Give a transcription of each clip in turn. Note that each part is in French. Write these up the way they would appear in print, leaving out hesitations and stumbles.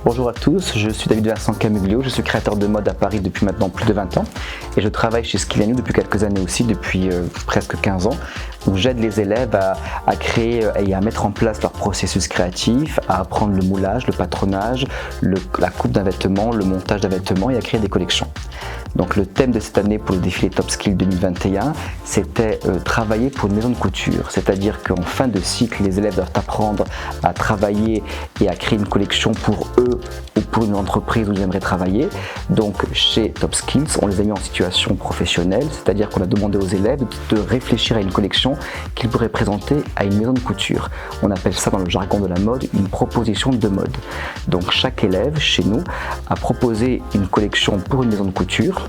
Bonjour à tous, je suis David Vincent Camuglio, je suis créateur de mode à Paris depuis maintenant plus de 20 ans et je travaille chez Skill & You depuis quelques années aussi, depuis presque 15 ans, où j'aide les élèves à créer et à mettre en place leur processus créatif, à apprendre le moulage, le patronage, la coupe d'un vêtement, le montage d'un vêtement et à créer des collections. Donc le thème de cette année pour le défilé Top Skill 2021, c'était travailler pour une maison de couture, c'est-à-dire qu'en fin de cycle, les élèves doivent apprendre à travailler et à créer une collection pour eux ou pour une entreprise où ils aimeraient travailler. Donc chez Top Skills, on les a mis en situation professionnelle, c'est-à-dire qu'on a demandé aux élèves de réfléchir à une collection qu'ils pourraient présenter à une maison de couture. On appelle ça dans le jargon de la mode une proposition de mode. Donc chaque élève chez nous a proposé une collection pour une maison de couture.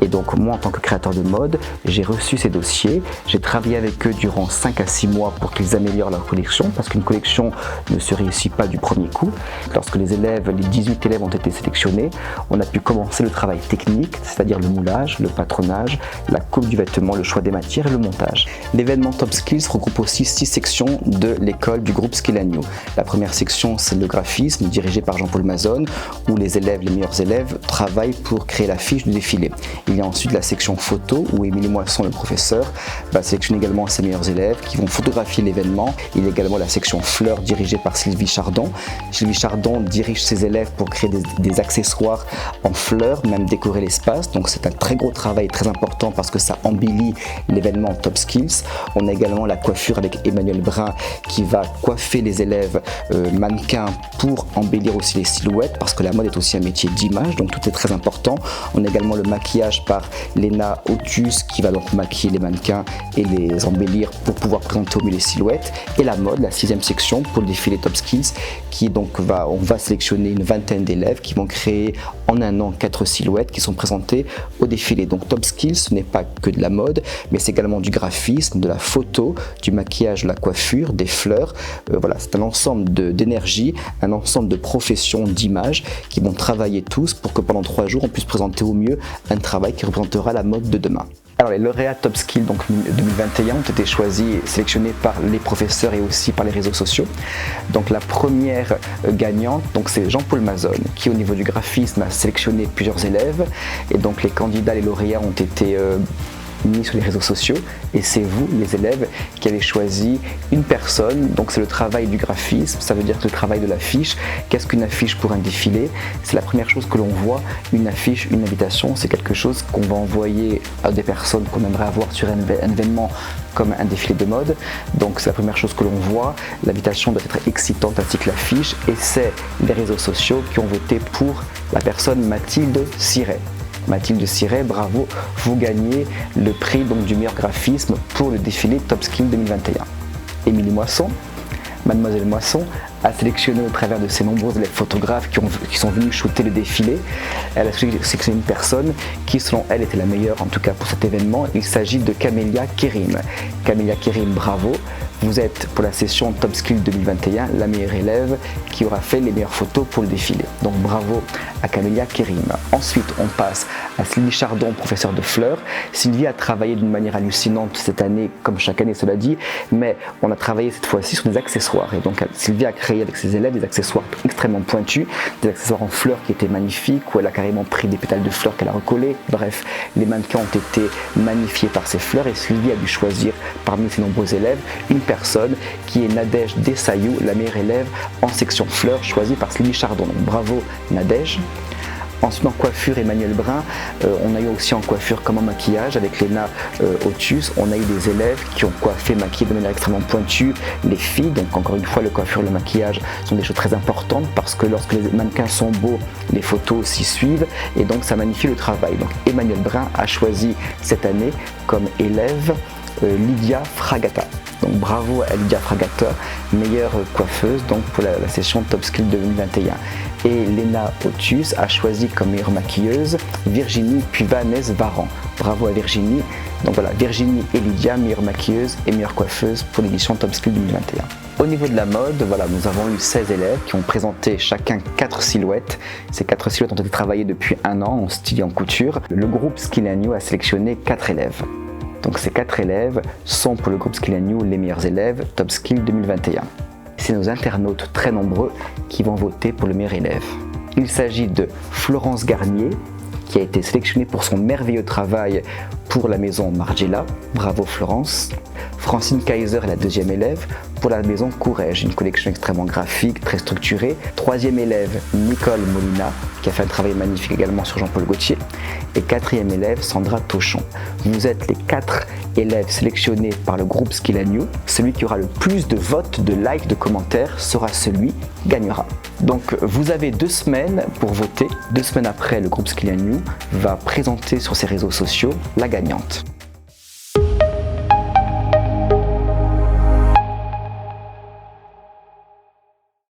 Et donc moi, en tant que créateur de mode, j'ai reçu ces dossiers, j'ai travaillé avec eux durant 5 à 6 mois pour qu'ils améliorent leur collection, parce qu'une collection ne se réussit pas du premier coup. Lorsque les 18 élèves ont été sélectionnés, on a pu commencer le travail technique, c'est-à-dire le moulage, le patronage, la coupe du vêtement, le choix des matières et le montage. L'événement Top Skills regroupe aussi 6 sections de l'école du groupe Skill & You. La première section, c'est le graphisme, dirigé par Jean-Paul Mazone, où les meilleurs élèves, travaillent pour créer l'affiche du défilé. Il y a ensuite la section photo où Émilie Moisson, le professeur, va sélectionner également ses meilleurs élèves qui vont photographier l'événement. Il y a également la section fleurs dirigée par Sylvie Chardon. Sylvie Chardon dirige ses élèves pour créer des accessoires en fleurs, même décorer l'espace. Donc c'est un très gros travail, très important parce que ça embellit l'événement Top Skills. On a également la coiffure avec Emmanuel Brun qui va coiffer les élèves mannequins pour embellir aussi les silhouettes parce que la mode est aussi un métier d'image, donc tout est très important. On a également le maquillage par Léna Otus qui va donc maquiller les mannequins et les embellir pour pouvoir présenter au mieux les silhouettes. Et la mode, la 6e section pour le défilé Top Skills, qui donc on va sélectionner une vingtaine d'élèves qui vont créer en un an 4 silhouettes qui sont présentées au défilé. Donc Top Skills, ce n'est pas que de la mode, mais c'est également du graphisme, de la photo, du maquillage, de la coiffure, des fleurs. Voilà, c'est un ensemble d'énergie, un ensemble de professions, d'images qui vont travailler tous pour que pendant 3 jours, on puisse présenter au mieux un travail qui représentera la mode de demain. Alors les lauréats Top Skill donc 2021 ont été choisis et sélectionnés par les professeurs et aussi par les réseaux sociaux. Donc la première gagnante, donc c'est Jean-Paul Mazone qui au niveau du graphisme a sélectionné plusieurs élèves et donc les candidats, les lauréats ont été mis sur les réseaux sociaux et c'est vous, les élèves, qui avez choisi une personne. Donc c'est le travail du graphisme, ça veut dire que le travail de l'affiche. Qu'est-ce qu'une affiche pour un défilé? C'est la première chose que l'on voit. Une affiche, une invitation, c'est quelque chose qu'on va envoyer à des personnes qu'on aimerait avoir sur un événement comme un défilé de mode. Donc c'est la première chose que l'on voit. L'invitation doit être excitante ainsi que l'affiche et c'est les réseaux sociaux qui ont voté pour la personne Mathilde Siret. Mathilde Siret, bravo, vous gagnez le prix donc, du meilleur graphisme pour le défilé Top Skill 2021. Émilie Moisson, Mademoiselle Moisson, a sélectionné au travers de ses nombreux élèves photographes qui sont venus shooter le défilé. Elle a sélectionné une personne qui selon elle était la meilleure en tout cas pour cet événement. Il s'agit de Camélia Kérim. Camélia Kérim, bravo. Vous êtes pour la session Top Skill 2021 la meilleure élève qui aura fait les meilleures photos pour le défilé. Donc bravo à Camélia Kérim. Ensuite on passe à Sylvie Chardon, professeure de fleurs. Sylvie a travaillé d'une manière hallucinante cette année, comme chaque année cela dit, mais on a travaillé cette fois-ci sur des accessoires. Et donc Sylvie a créé avec ses élèves des accessoires extrêmement pointus, des accessoires en fleurs qui étaient magnifiques, où elle a carrément pris des pétales de fleurs qu'elle a recollés. Bref, les mannequins ont été magnifiés par ces fleurs et Sylvie a dû choisir parmi ses nombreux élèves une personne qui est Nadège Dessayou, la meilleure élève en section fleurs choisie par Sylvie Chardon. Donc bravo Nadège. Ensuite en coiffure, Emmanuel Brun, on a eu aussi en coiffure comme en maquillage avec Léna Otus, on a eu des élèves qui ont coiffé, maquillé de manière extrêmement pointue les filles. Donc encore une fois, le coiffure et le maquillage sont des choses très importantes parce que lorsque les mannequins sont beaux, les photos s'y suivent et donc ça magnifie le travail. Donc Emmanuel Brun a choisi cette année comme élève Lydia Fragata. Donc bravo à Lydia Fragata, meilleure coiffeuse donc pour la session Top Skill 2021. Et Léna Otus a choisi comme meilleure maquilleuse Virginie Puvanès-Varan. Bravo à Virginie. Donc voilà, Virginie et Lydia, meilleure maquilleuse et meilleure coiffeuse pour l'édition Top Skill 2021. Au niveau de la mode, voilà, nous avons eu 16 élèves qui ont présenté chacun 4 silhouettes. Ces 4 silhouettes ont été travaillées depuis 1 an en style et en couture. Le groupe Skill & You a sélectionné 4 élèves. Donc ces 4 élèves sont pour le groupe Skill & You les meilleurs élèves Top Skill 2021. c'est nos internautes très nombreux qui vont voter pour le meilleur élève. Il s'agit de Florence Garnier, qui a été sélectionnée pour son merveilleux travail pour la maison Margiela. Bravo Florence. Francine Kaiser est la deuxième élève pour la maison Courrèges, une collection extrêmement graphique, très structurée. Troisième élève, Nicole Molina, qui a fait un travail magnifique également sur Jean-Paul Gaultier. Et quatrième élève, Sandra Tauchon. Vous êtes les 4 élèves sélectionnés par le groupe Skill & You. Celui qui aura le plus de votes, de likes, de commentaires sera celui qui gagnera. Donc vous avez 2 semaines pour voter. 2 semaines après, le groupe Skill & You va présenter sur ses réseaux sociaux la gagnante.